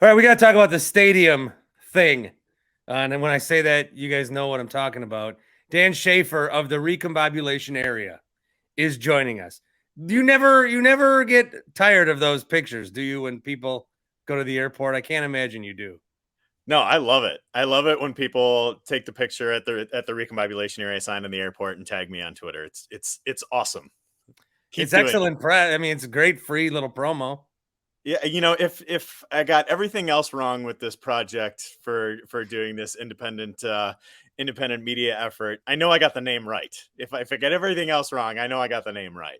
All right, we got to talk about the stadium thing. And then when I say that, you guys know what I'm talking about. Dan Schaffer of the Recombobulation area is joining us. You never get tired of those pictures, do you? When people go to the airport, I can't imagine you do. No, I love it. I love it when people take the picture at the recombobulation area sign in the airport and tag me on Twitter. It's awesome. It's Keep doing it. excellent press. I mean, it's a great free little promo. Yeah, if I got everything else wrong with this project for doing this independent media effort, I know I got the name right. If I get everything else wrong, I know I got the name right.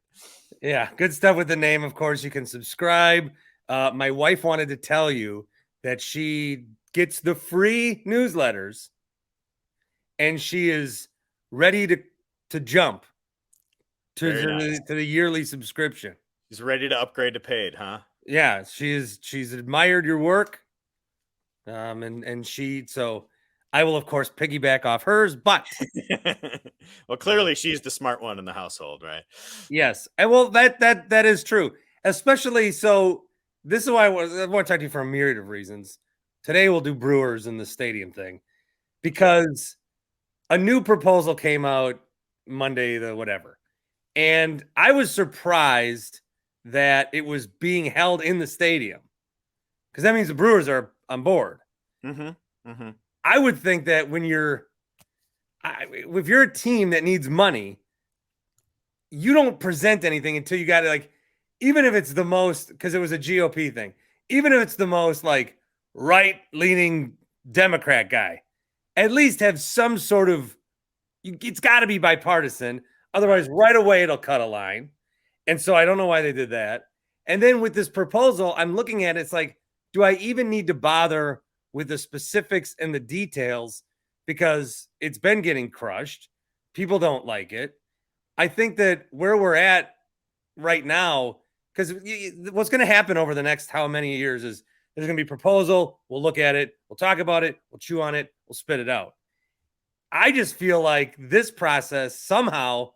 Yeah, good stuff with the name. Of course, you can subscribe. My wife wanted to tell you that she gets the free newsletters and she is ready to jump to Very nice. to the yearly subscription. He's ready to upgrade to paid, huh? Yeah, she's admired your work, and so I will of course piggyback off hers, but Well, clearly she's the smart one in the household, right? yes, and well that is true, especially so. This is why I want to talk to you for a myriad of reasons. Today we'll do Brewers in the stadium thing Sure. because a new proposal came out Monday, the whatever. And I was surprised that it was being held in the stadium because that means the Brewers are on board. Mm-hmm. Mm-hmm. I would think that if you're a team that needs money, you don't present anything until you got it. Like, even if it's the most, because it was a GOP thing, even if it's the most like right leaning Democrat guy, at least have some sort of, it's got to be bipartisan. Otherwise, right away, it'll cut a line. And so I don't know why they did that. And then with this proposal, I'm looking at it, it's like, do I even need to bother with the specifics and the details? Because it's been getting crushed. People don't like it. I think that where we're at right now, because what's going to happen over the next how many years is there's going to be proposal. We'll look at it. We'll talk about it. We'll chew on it. We'll spit it out. I just feel like this process somehow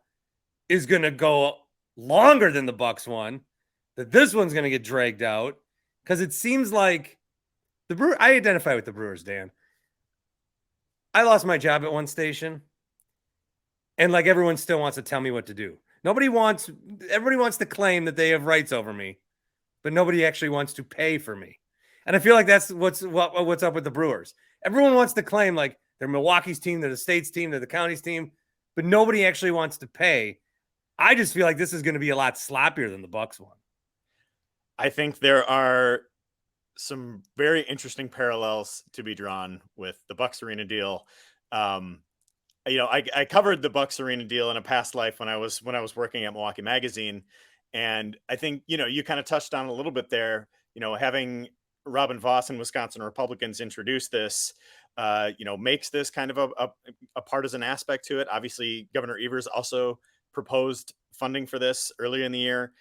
is going to go longer than the Bucks one, that this one's going to get dragged out because it seems like the Brewer. I identify with the Brewers, Dan. I lost my job at one station, and like everyone still wants to tell me what to do. Everybody wants to claim that they have rights over me, but nobody actually wants to pay for me. And I feel like that's what's up with the Brewers. Everyone wants to claim like they're Milwaukee's team, they're the state's team, they're the county's team, but nobody actually wants to pay. I just feel like this is going to be a lot sloppier than the Bucks one. I think there are some very interesting parallels to be drawn with the Bucks Arena deal. I covered the Bucks Arena deal in a past life when I was working at Milwaukee Magazine, and I think you kind of touched on a little bit there. Having Robin Vos and Wisconsin Republicans introduce this, makes this kind of a partisan aspect to it. Obviously, Governor Evers also proposed funding for this earlier in the year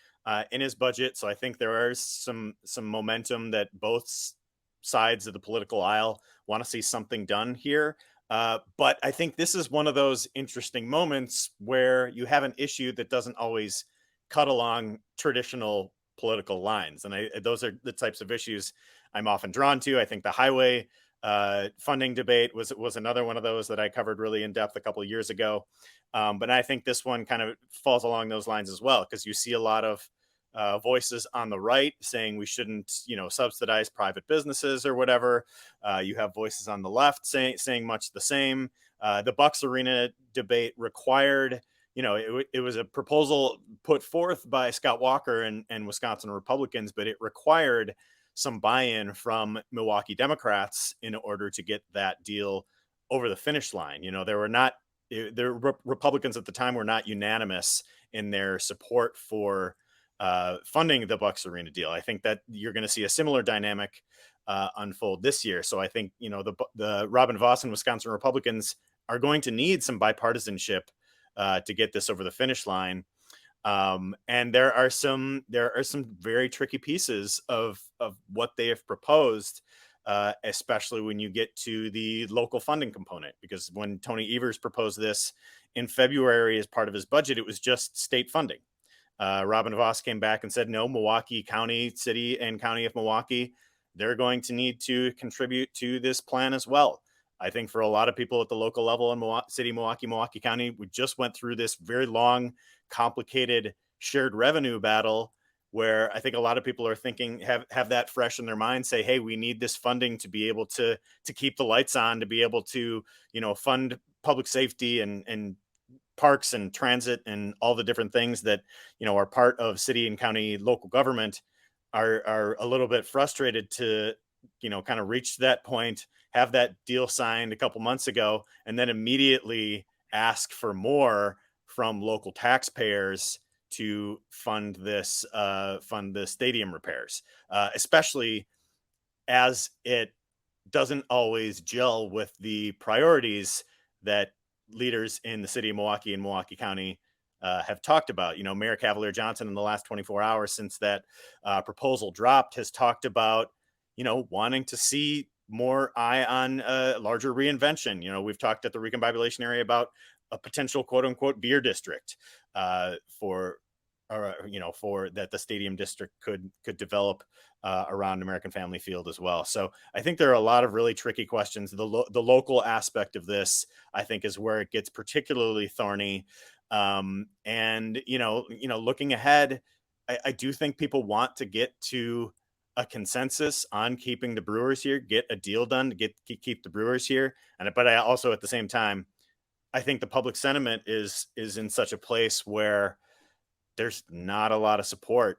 in his budget, so I think there is some momentum that both sides of the political aisle want to see something done here. But I think this is one of those interesting moments where you have an issue that doesn't always cut along traditional political lines. And those are the types of issues I'm often drawn to. I think the highway funding debate was another one of those that I covered really in depth a couple of years ago. But I think this one kind of falls along those lines as well, because you see a lot of voices on the right saying we shouldn't, subsidize private businesses or whatever. You have voices on the left saying much the same. The Bucks Arena debate required, it was a proposal put forth by Scott Walker and Wisconsin Republicans, but it required some buy-in from Milwaukee Democrats in order to get that deal over the finish line. The Republicans at the time were not unanimous in their support for funding the Bucks Arena deal. I think that you're going to see a similar dynamic unfold this year. So I think the Robin Vos and Wisconsin Republicans are going to need some bipartisanship to get this over the finish line. And there are some very tricky pieces of what they have proposed, especially when you get to the local funding component. Because when Tony Evers proposed this in February as part of his budget, it was just state funding. Robin Vos came back and said, no, Milwaukee County, City and County of Milwaukee they're going to need to contribute to this plan as well. I think for a lot of people at the local level in Milwaukee County, we just went through this very long, complicated shared revenue battle where I think a lot of people are thinking, have that fresh in their mind, say, hey, we need this funding to be able to keep the lights on, to be able to, fund public safety and parks and transit and all the different things that, are part of city and county local government, are a little bit frustrated to, kind of reach that point, have that deal signed a couple months ago, and then immediately ask for more from local taxpayers to fund the stadium repairs, especially as it doesn't always gel with the priorities that leaders in the city of Milwaukee and Milwaukee County have talked about. Mayor Cavalier Johnson in the last 24 hours since that proposal dropped has talked about, wanting to see more eye on larger reinvention. We've talked at the Recombobulation area about a potential quote unquote beer district for that the stadium district could develop around American Family Field as well. So I think there are a lot of really tricky questions. The local aspect of this, I think, is where it gets particularly thorny. And looking ahead, I do think people want to get to a consensus on keeping the Brewers here, get a deal done to keep the Brewers here. But I also, at the same time, I think the public sentiment is in such a place where there's not a lot of support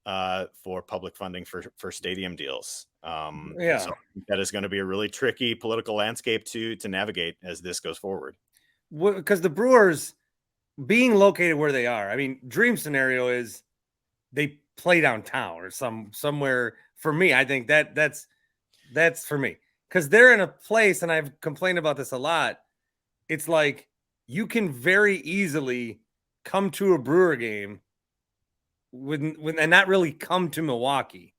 for public funding for stadium deals. So that is going to be a really tricky political landscape to navigate as this goes forward. Because the Brewers being located where they are, I mean, dream scenario is they play downtown or somewhere. For me, I think that's for me, because they're in a place, and I've complained about this a lot. It's like you can very easily come to a Brewer game and not really come to Milwaukee.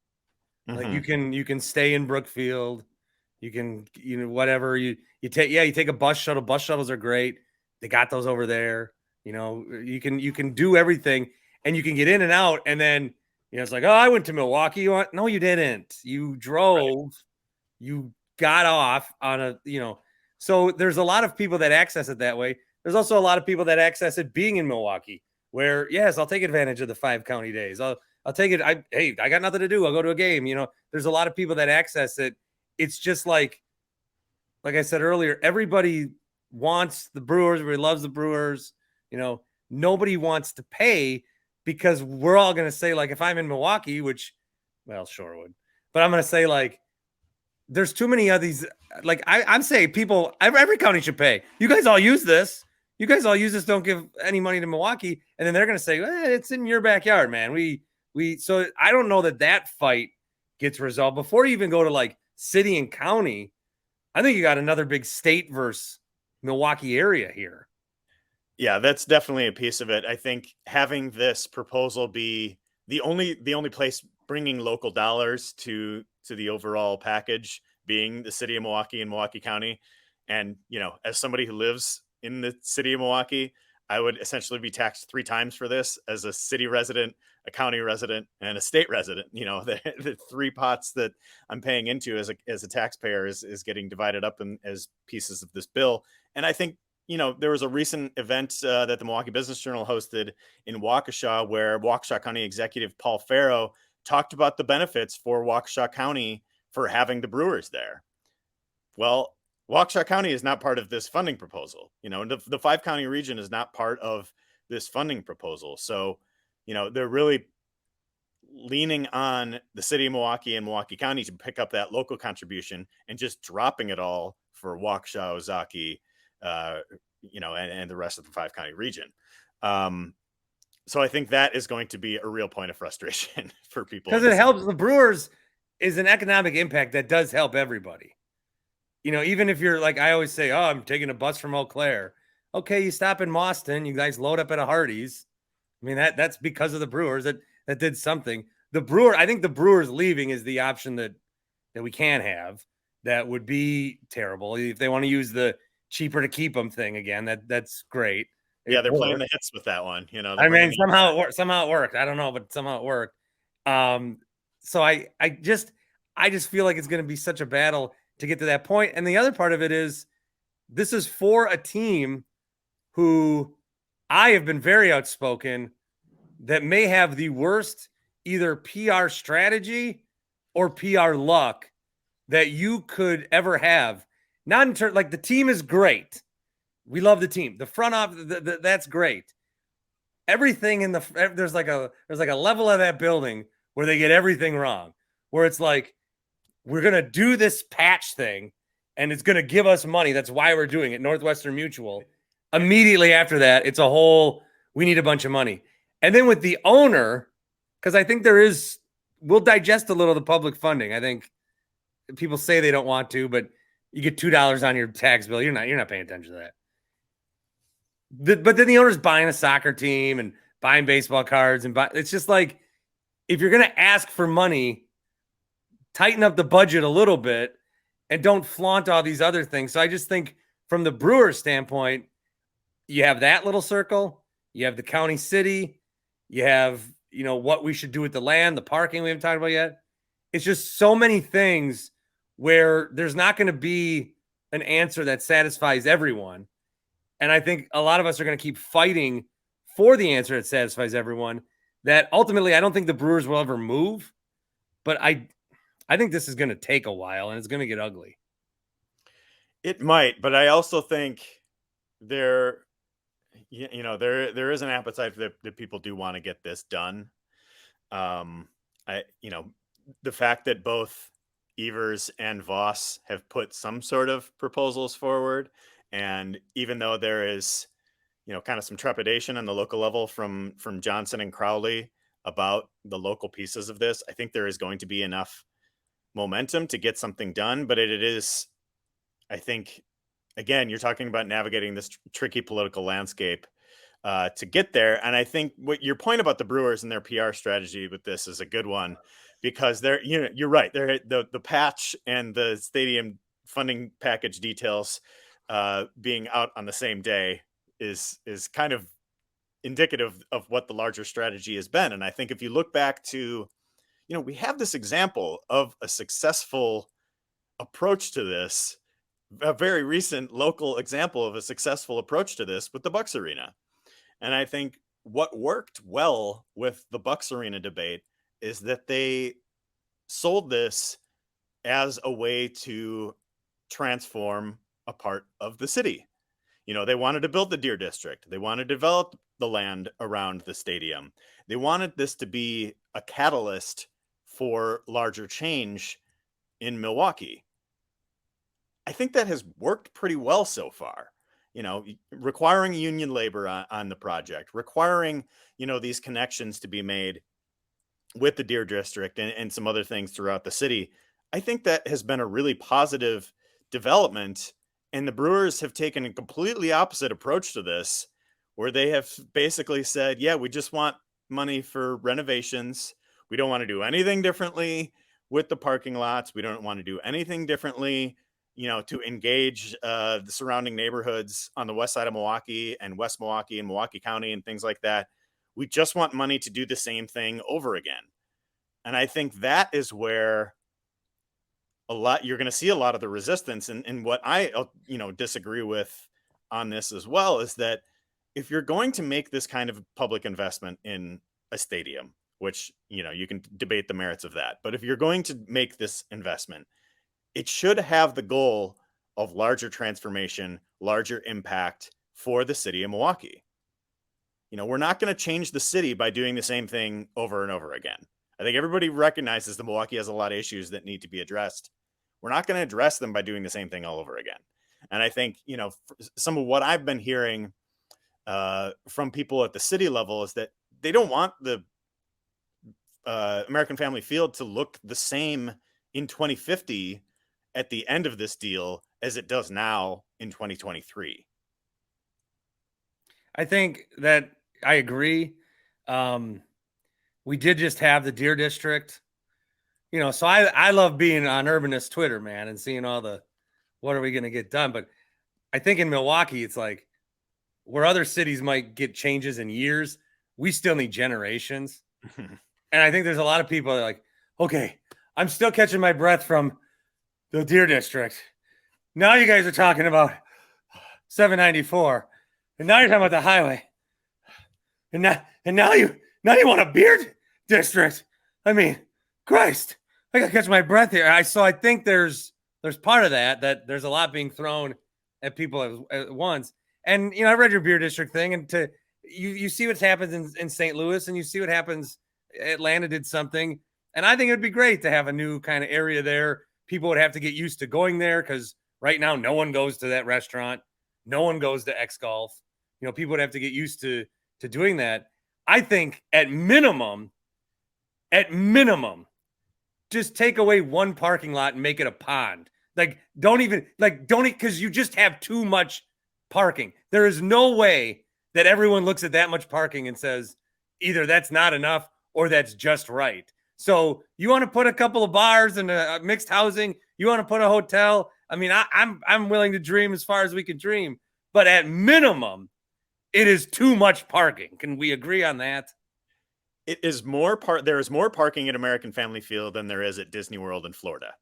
Like you can stay in Brookfield, you can, whatever you take a bus shuttle. Bus shuttles are great. They got those over there. You can do everything, and you can get in and out. And then, it's like, oh, I went to Milwaukee. No, you didn't. You drove, right. You got off on a, so there's a lot of people that access it that way. There's also a lot of people that access it being in Milwaukee, where, yes, I'll take advantage of the 5 county days. I'll take it. I got nothing to do. I'll go to a game. There's a lot of people that access it. It's just like I said earlier, everybody wants the Brewers. Everybody loves the Brewers. Nobody wants to pay, because we're all going to say, like, if I'm in Milwaukee, which, well, sure would, but I'm going to say, like, there's too many of these. Like, I'm saying people, every county should pay. You guys all use this. Don't give any money to Milwaukee. And then they're going to say, it's in your backyard, man. So I don't know that fight gets resolved before you even go to like city and county. I think you got another big state versus Milwaukee area here. Yeah, that's definitely a piece of it. I think having this proposal be the only place bringing local dollars to the overall package being the city of Milwaukee and Milwaukee County. And, as somebody who lives in the city of Milwaukee, I would essentially be taxed 3 times for this, as a city resident, a county resident, and a state resident. The 3 pots that I'm paying into as a taxpayer is getting divided up as pieces of this bill. And I think, there was a recent event that the Milwaukee Business Journal hosted in Waukesha, where Waukesha County Executive Paul Farrow talked about the benefits for Waukesha County for having the Brewers there. Well, Waukesha County is not part of this funding proposal. The 5 county region is not part of this funding proposal. So, they're really leaning on the city of Milwaukee and Milwaukee County to pick up that local contribution and just dropping it all for Waukesha, Ozaukee, and the rest of the 5 county region. So I think that is going to be a real point of frustration for people. Because it helps the Brewers is an economic impact that does help everybody. Even if you're like, I always say, oh, I'm taking a bus from Eau Claire. Okay, you stop in Mauston, you guys load up at a Hardee's. I mean, that's because of the Brewers that did something. I think the Brewers leaving is the option that we can have. That would be terrible. If they want to use the cheaper to keep them thing again, that's great. Yeah, they're playing the hits with that one. I mean, somehow it worked. I don't know, but somehow it worked. So I I just feel like it's going to be such a battle to get to that point. And the other part of it is this is for a team who I have been very outspoken that may have the worst either PR strategy or PR luck that you could ever have. Not in terms, like the team is great. We love the team. The front office, that's great. Everything in the there's like a level of that building where they get everything wrong. Where it's like, we're gonna do this patch thing, and it's gonna give us money. That's why we're doing it. Northwestern Mutual. Immediately after that, it's a whole, we need a bunch of money. And then with the owner, because I think we'll digest a little of the public funding. I think people say they don't want to, but you get $2 on your tax bill. You're not paying attention to that. But then the owner's buying a soccer team and buying baseball cards, and it's just like, if you're gonna ask for money, tighten up the budget a little bit and don't flaunt all these other things. So I just think from the Brewers standpoint, you have that little circle, you have the county city, you have, what we should do with the land, the parking we haven't talked about yet. It's just so many things where there's not going to be an answer that satisfies everyone. And I think a lot of us are going to keep fighting for the answer that satisfies everyone, that ultimately I don't think the Brewers will ever move, but I think this is going to take a while and it's going to get ugly. It might, but I also think there is an appetite that people do want to get this done. The fact that both Evers and Voss have put some sort of proposals forward, and even though there is, kind of some trepidation on the local level from Johnson and Crowley about the local pieces of this, I think there is going to be enough momentum to get something done. But it is, I think, again, you're talking about navigating this tricky political landscape to get there. And I think what your point about the Brewers and their PR strategy with this is a good one, because you're right. The patch and the stadium funding package details being out on the same day is kind of indicative of what the larger strategy has been. And I think if you look back to, we have this example of a successful approach to this, a very recent local example of a successful approach to this with the Bucks Arena. And I think what worked well with the Bucks Arena debate is that they sold this as a way to transform a part of the city. They wanted to build the Deer District. They wanted to develop the land around the stadium. They wanted this to be a catalyst for larger change in Milwaukee. I think that has worked pretty well so far. Requiring union labor on the project, requiring, these connections to be made with the Deer District and some other things throughout the city. I think that has been a really positive development. And the Brewers have taken a completely opposite approach to this, where they have basically said, yeah, we just want money for renovations. We don't want to do anything differently with the parking lots. We don't want to do anything differently, to engage the surrounding neighborhoods on the west side of Milwaukee and West Milwaukee and Milwaukee County and things like that. We just want money to do the same thing over again. And I think that is where you're going to see a lot of the resistance. And what I, disagree with on this as well is that if you're going to make this kind of public investment in a stadium, which, you can debate the merits of that, but if you're going to make this investment, it should have the goal of larger transformation, larger impact for the city of Milwaukee. We're not going to change the city by doing the same thing over and over again. I think everybody recognizes that Milwaukee has a lot of issues that need to be addressed. We're not going to address them by doing the same thing all over again. And I think, some of what I've been hearing from people at the city level is that they don't want the American Family Field to look the same in 2050 at the end of this deal as it does now in 2023. I think that I agree. We did just have the Deer District, so I love being on Urbanist Twitter, man, and seeing all the, what are we going to get done? But I think in Milwaukee, it's like where other cities might get changes in years, we still need generations. And I think there's a lot of people that are like, okay, I'm still catching my breath from the Deer District. Now you guys are talking about 794, and now you're talking about the highway, and now you want a beer district. I mean, Christ, I gotta catch my breath here. I think there's part of that there's a lot being thrown at people at once. And I read your beer district thing, and you see what happens in St. Louis, and you see what happens. Atlanta did something, and I think it would be great to have a new kind of area there. People would have to get used to going there because right now no one goes to that restaurant, no one goes to X Golf. People would have to get used to doing that. I think at minimum, just take away one parking lot and make it a pond. Don't because you just have too much parking. There is no way that everyone looks at that much parking and says either that's not enough or that's just right. So you want to put a couple of bars and a mixed housing, you want to put a hotel. I mean, I'm willing to dream as far as we can dream, but at minimum, it is too much parking. Can we agree on that? It is there is more parking at American Family Field than there is at Disney World in Florida.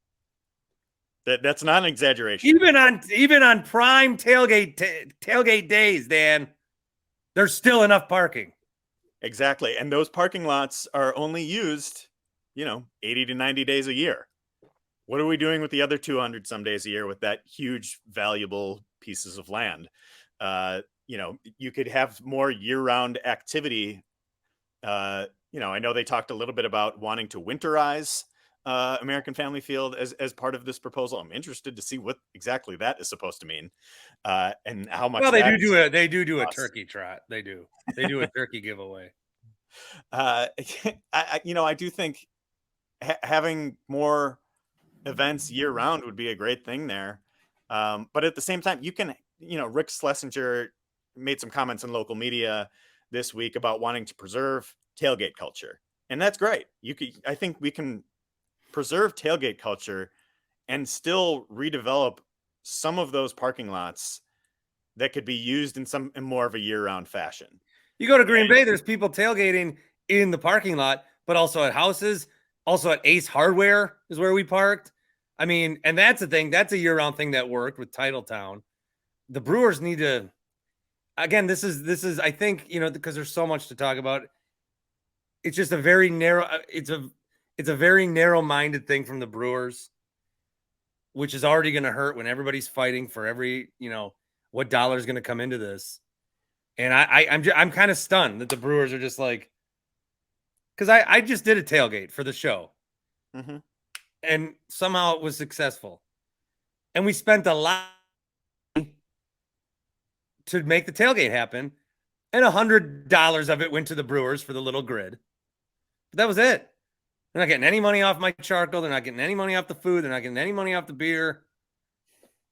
That's not an exaggeration. Even on prime tailgate days, Dan, there's still enough parking. Exactly. And those parking lots are only used, 80 to 90 days a year. What are we doing with the other 200 some days a year with that huge, valuable pieces of land? You could have more year-round activity. I know they talked a little bit about wanting to winterize American Family Field as part of this proposal. I'm interested to see what exactly that is supposed to mean, and how much. Well, they do do a turkey trot. They do a turkey giveaway. I do think having more events year round would be a great thing there. But at the same time, you can, Rick Schlesinger made some comments in local media this week about wanting to preserve tailgate culture. And that's great. I think we can preserve tailgate culture and still redevelop some of those parking lots that could be used in more of a year-round fashion. You go to Green Bay, there's people tailgating in the parking lot, but also at houses, also at Ace Hardware is where we parked. I mean, and that's the thing. That's a year-round thing that worked with Titletown. The Brewers need to, again, this is, I think, because there's so much to talk about. It's just a very narrow, it's a very narrow-minded thing from the Brewers, which is already going to hurt when everybody's fighting for every, what dollar is going to come into this. And I'm kind of stunned that the Brewers are just like, because I just did a tailgate for the show. Mm-hmm. And somehow it was successful. And we spent a lot to make the tailgate happen. And $100 of it went to the Brewers for the little grid. But that was it. They're not getting any money off my charcoal. They're not getting any money off the food. They're not getting any money off the beer.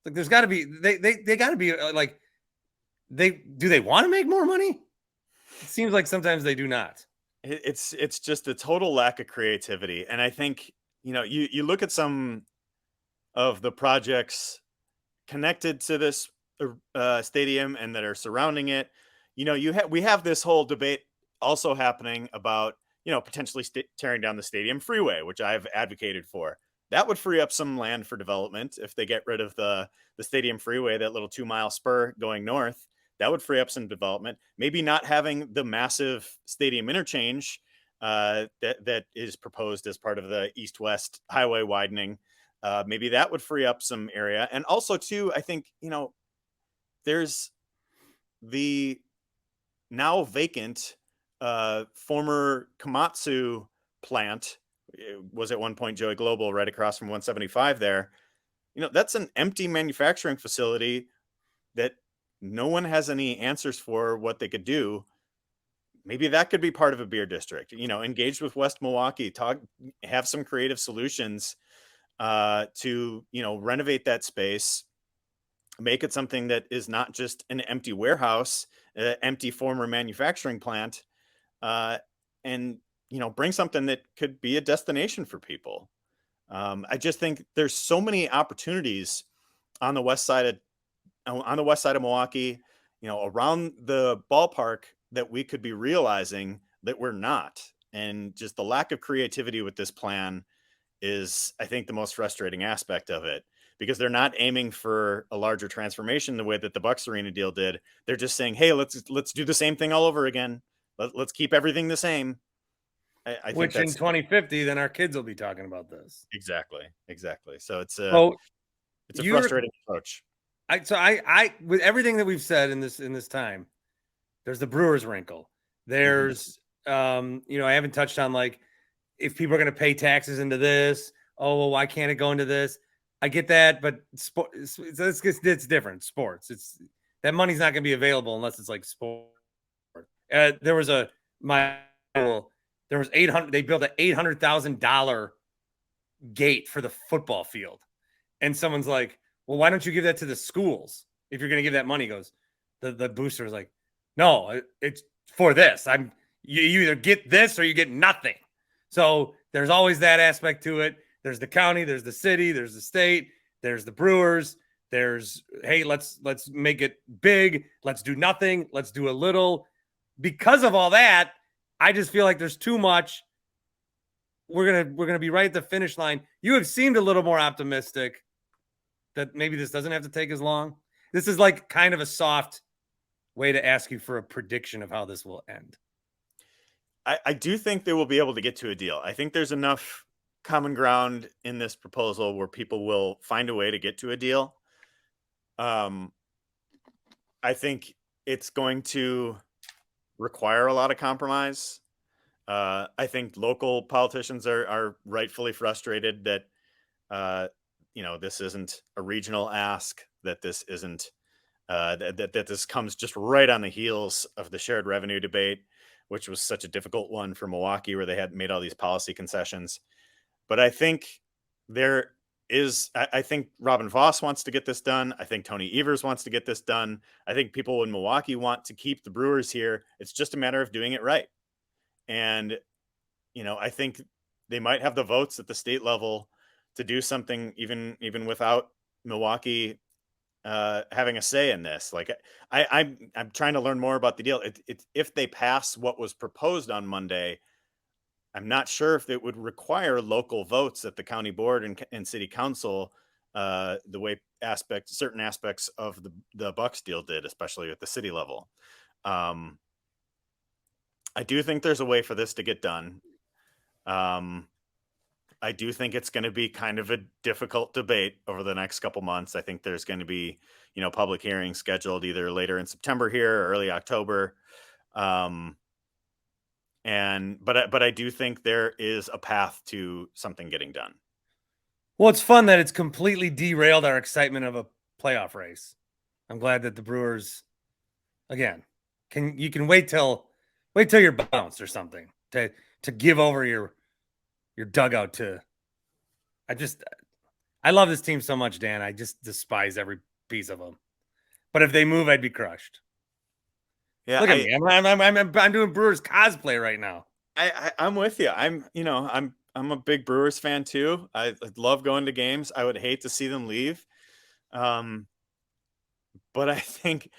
Like, there's got to be, they got to be like, do they want to make more money? It seems like sometimes they do not. It's just a total lack of creativity. And I think, you look at some of the projects connected to this stadium and that are surrounding it. We have this whole debate also happening about, potentially tearing down the stadium freeway, which I've advocated for. That would free up some land for development if they get rid of the stadium freeway, that little 2-mile spur going north. That would free up some development. Maybe not having the massive stadium interchange that is proposed as part of the east-west highway widening. Maybe that would free up some area. And also, too, I think, there's the now vacant former Komatsu plant. It was at one point Joey Global, right across from 175 there. That's an empty manufacturing facility that no one has any answers for what they could do. Maybe that could be part of a beer district, engage with West Milwaukee, have some creative solutions to, renovate that space, make it something that is not just an empty warehouse, empty former manufacturing plant, and, bring something that could be a destination for people. I just think there's so many opportunities on the west side of Milwaukee, around the ballpark that we could be realizing that we're not. And just the lack of creativity with this plan is, I think, the most frustrating aspect of it, because they're not aiming for a larger transformation the way that the Bucks Arena deal did. They're just saying, hey, let's do the same thing all over again. Let's keep everything the same. I think Which in that's 2050, then our kids will be talking about this. exactly. So it's So a frustrating approach. I with everything that we've said in this time, there's the Brewers wrinkle. There's I haven't touched on like if people are going to pay taxes into this. Oh, well, why can't it go into this? I get that, but it's different. Sports, it's that money's not going to be available unless it's like sport. There was there was 800. They built an $800,000 gate for the football field, and someone's like, "Well, why don't you give that to the schools if you're going to give that money?" Goes the booster is like, "No, it's for this. You either get this or you get nothing." So there's always that aspect to it. There's the county, there's the city, there's the state, there's the Brewers. There's, hey, let's make it big. Let's do nothing. Let's do a little. Because of all that, I just feel like there's too much. We're gonna be right at the finish line. You have seemed a little more optimistic that maybe this doesn't have to take as long. This is like kind of a soft way to ask you for a prediction of how this will end. I do think they will be able to get to a deal. I think there's enough common ground in this proposal where people will find a way to get to a deal. I think it's going to require a lot of compromise. I think local politicians are rightfully frustrated that this isn't a regional ask, that this isn't that this comes just right on the heels of the shared revenue debate, which was such a difficult one for Milwaukee, where they had made all these policy concessions. But I think I think Robin Voss wants to get this done. I think Tony Evers wants to get this done. I think people in Milwaukee want to keep the Brewers here. It's just a matter of doing it right. And, I think they might have the votes at the state level to do something even without Milwaukee having a say in this. Like I'm trying to learn more about the deal. If they pass what was proposed on Monday, I'm not sure if it would require local votes at the county board and city council, the way certain aspects of the Bucks deal did, especially at the city level. I do think there's a way for this to get done. I do think it's going to be kind of a difficult debate over the next couple months. I think there's going to be, public hearings scheduled either later in September here or early October. But I do think there is a path to something getting done. Well, it's fun that it's completely derailed our excitement of a playoff race. I'm glad that the Brewers, again, you can wait till you're bounced or something to give over your dugout to. I love this team so much, Dan. I just despise every piece of them. But if they move, I'd be crushed. Yeah, look at me. I'm doing Brewers cosplay right now. I'm with you. I'm a big Brewers fan too. I love going to games. I would hate to see them leave. But I think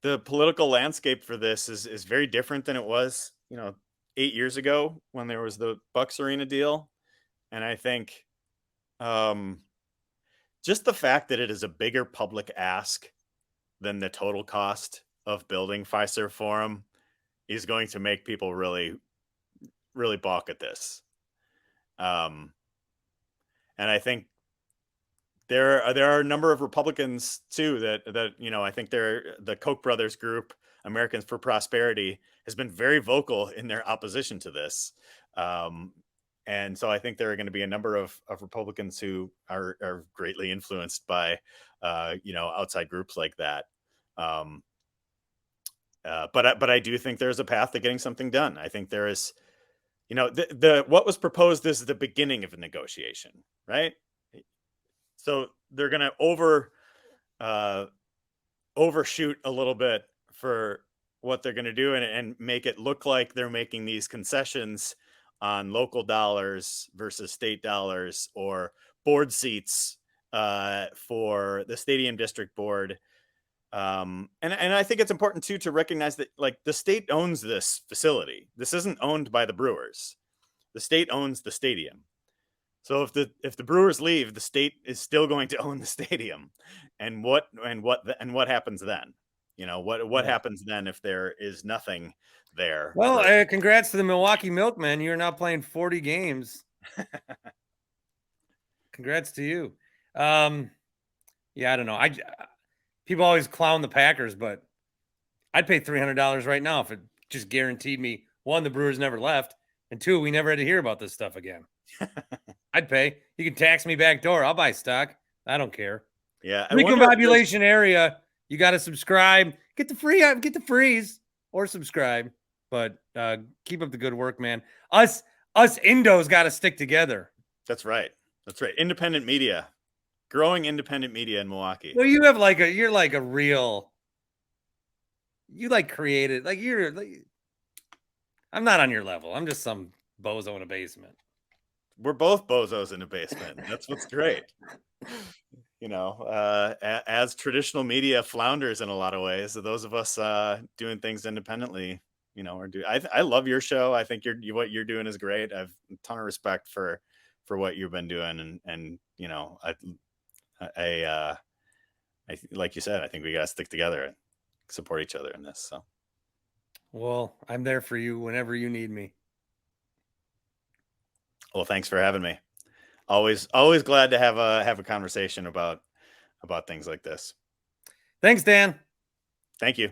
the political landscape for this is very different than it was, 8 years ago when there was the Bucks Arena deal. And I think just the fact that it is a bigger public ask than the total cost of building Fiserv Forum is going to make people really, really balk at this. And I think there are a number of Republicans too that I think the Koch brothers group, Americans for Prosperity, has been very vocal in their opposition to this. And so I think there are going to be a number of Republicans who are greatly influenced by outside groups like that. But I do think there's a path to getting something done. I think there is, what was proposed is the beginning of a negotiation, right? So they're going to overshoot a little bit for what they're going to do and make it look like they're making these concessions on local dollars versus state dollars, or board seats for the stadium district board. And I think it's important too to recognize that, like, the state owns this facility. This isn't owned by the Brewers. The state owns the stadium. So if the Brewers leave, the state is still going to own the stadium, and what happens then? What Yeah. happens then if there is nothing there? Well, congrats to the Milwaukee Milkmen. You're now playing 40 games. Congrats to you. Yeah, I don't know. People always clown the Packers, but I'd pay $300 right now if it just guaranteed me, one, the Brewers never left, and two, we never had to hear about this stuff again. I'd pay. You can tax me back door. I'll buy stock. I don't care. Yeah. Recombobulation area. You got to subscribe. Get the freeze or subscribe. But keep up the good work, man. Us Indos got to stick together. That's right. That's right. Independent media, growing independent media in Milwaukee. Well, you're like a real. You like created like you're. Like, I'm not on your level. I'm just some bozo in a basement. We're both bozos in a basement. That's what's great. As traditional media flounders in a lot of ways, so those of us doing things independently, I love your show. I think what you're doing is great. I've a ton of respect for what you've been doing, and I like you said, I think we got to stick together and support each other in this. So, well, I'm there for you whenever you need me. Well, thanks for having me. Always glad to have a conversation about things like this. Thanks, Dan. Thank you.